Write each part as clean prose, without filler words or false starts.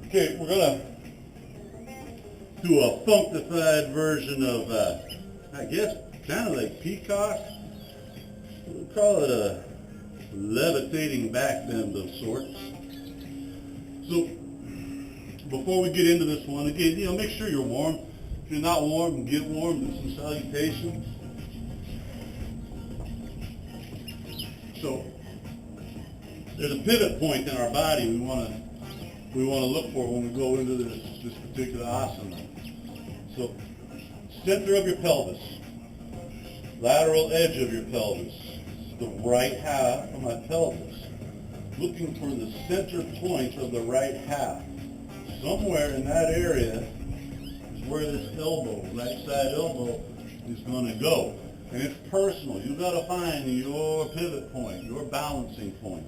Okay, we're gonna do a funkified version of, I guess, kind of like Peacock. We'll call it a levitating back bend of sorts. So, before we get into this one, again, make sure you're warm. If you're not warm, get warm. Do some salutations. So, there's a pivot point in our body we want to look for when we go into this particular asana. So, center of your pelvis, lateral edge of your pelvis, the right half of my pelvis. Looking for the center point of the right half. Somewhere in that area is where this elbow, right side elbow, is going to go. And it's personal. You've got to find your pivot point, your balancing point.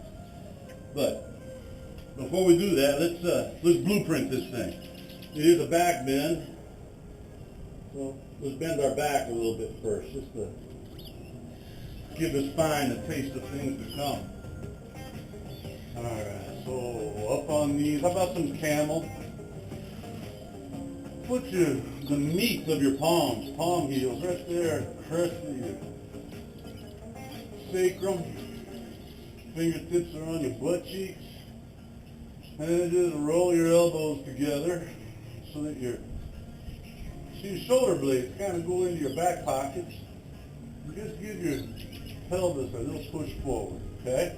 But before we do that, let's blueprint this thing. It is a back bend. So let's bend our back a little bit first, just to give the spine a taste of things to come. All right, so up on these. How about some camel? Put the meat of your palms, palm heels, right there, crest of your sacrum. Fingertips are on your butt cheeks. And then just roll your elbows together so that your shoulder blades kind of go into your back pockets. And just give your pelvis a little push forward, okay?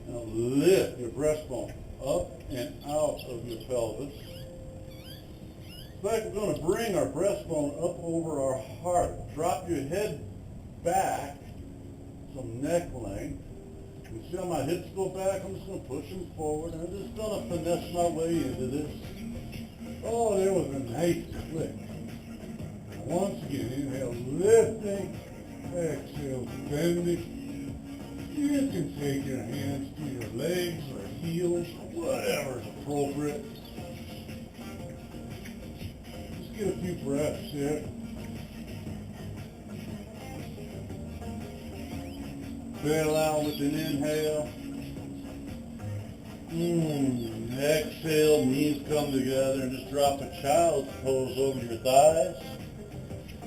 Now lift your breastbone up and out of your pelvis. In fact, we're going to bring our breastbone up over our heart. Drop your head back, some neck length. You see how my hips go back? I'm just going to push them forward. I'm just going to finesse my way into this. Oh, there was a nice click. Once again, inhale, lifting. Exhale, bending. You can take your hands to your legs or heels, whatever is appropriate. Just get a few breaths here. Bail out with an inhale. Exhale, knees come together and just drop a child's pose over your thighs.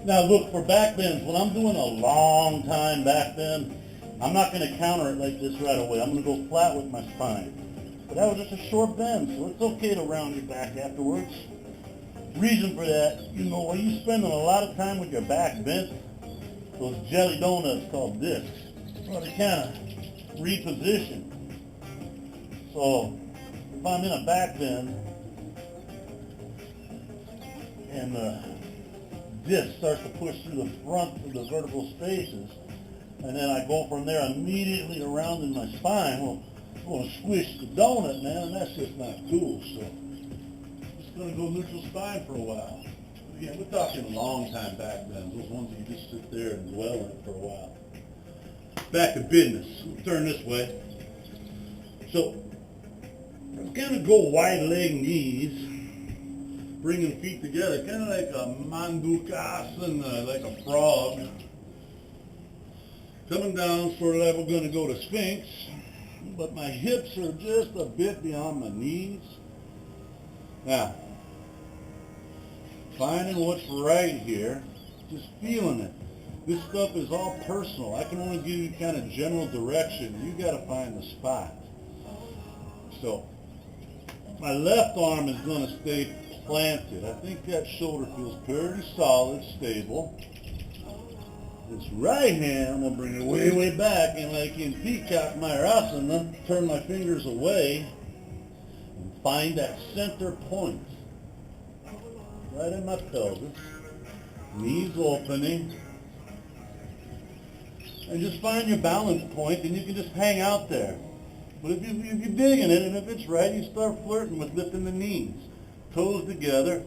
Now look, for back bends, when I'm doing a long time back bend, I'm not going to counter it like this right away. I'm going to go flat with my spine. But that was just a short bend, so it's okay to round your back afterwards. Reason for that, while you're spending a lot of time with your back bent, those jelly donuts called discs, well, they kind of reposition. So if I'm in a back bend and the disc starts to push through the front of the vertebral spaces, and then I go from there immediately around in my spine, well, I'm going to squish the donut, man, and that's just not cool. So I'm just going to go neutral spine for a while. Again, we're talking long time back bends, those ones that you just sit there and dwell in for a while. Back to business. We'll turn this way. So I'm going to go wide leg knees, bringing feet together, kind of like a mandukasana, like a frog. Coming down for a level, going to go to Sphinx, but my hips are just a bit beyond my knees. Now, finding what's right here, just feeling it. This stuff is all personal. I can only give you kind of general direction. You got to find the spot. So, my left arm is going to stay planted. I think that shoulder feels pretty solid, stable. This right hand, I'm going to bring it way, way back, and like in Peacock Mayurasana, turn my fingers away and find that center point. Right in my pelvis. Knees opening. And just find your balance point, and you can just hang out there. But if you're digging it, and if it's right, you start flirting with lifting the knees. Toes together,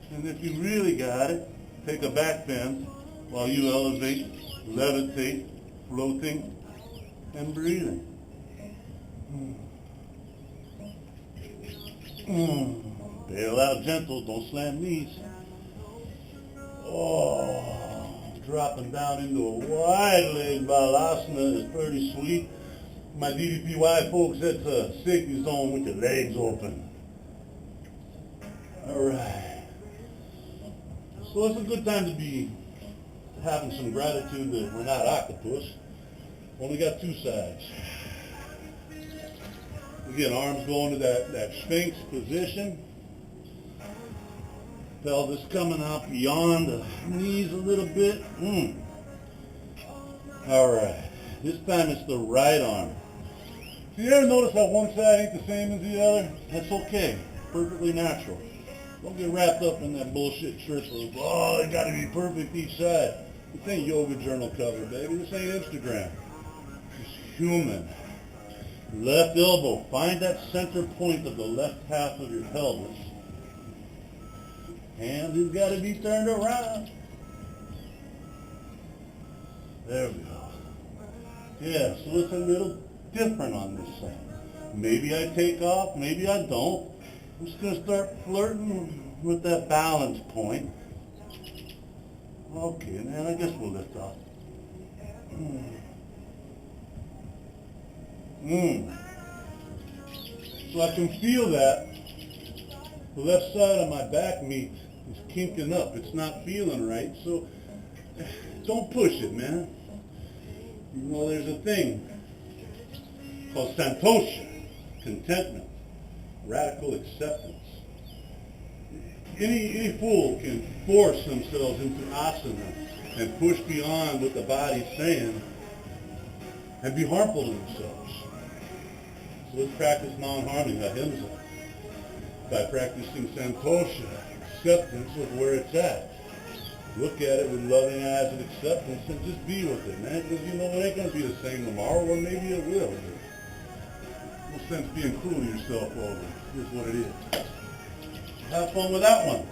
and if you really got it, take a back bend while you elevate, levitate, floating, and breathing. Bail out gentle, don't slam knees. Dropping down into a wide leg balasana is pretty sweet. My DDPY folks, that's a safety zone with your legs open. Alright. So it's a good time to be having some gratitude that we're not octopus. Only got two sides. Again, arms going to that Sphinx position. Pelvis coming out beyond the knees a little bit. Alright. This time it's the right arm. So you ever notice how one side ain't the same as the other? That's okay. Perfectly natural. Don't get wrapped up in that bullshit church of, oh, it gotta be perfect each side. This ain't yoga journal cover, baby. This ain't Instagram. It's human. Left elbow. Find that center point of the left half of your pelvis. Hands has got to be turned around. There we go. Yeah, so it's a little different on this side. Maybe I take off, maybe I don't. I'm just going to start flirting with that balance point. Okay, man, I guess we'll lift off. So I can feel that the left side of my back meat is kinking up. It's not feeling right, so don't push it, man. You know, there's a thing called santosha, contentment, radical acceptance. Any fool can force themselves into asana and push beyond what the body's saying and be harmful to themselves. So let's practice non-harming, ahimsa, by practicing santosha, acceptance of where it's at. Look at it with loving eyes of acceptance and just be with it, man, because you know it ain't going to be the same tomorrow, or maybe it will. No sense being cruel to yourself over it. Here's what it is. Have fun with that one.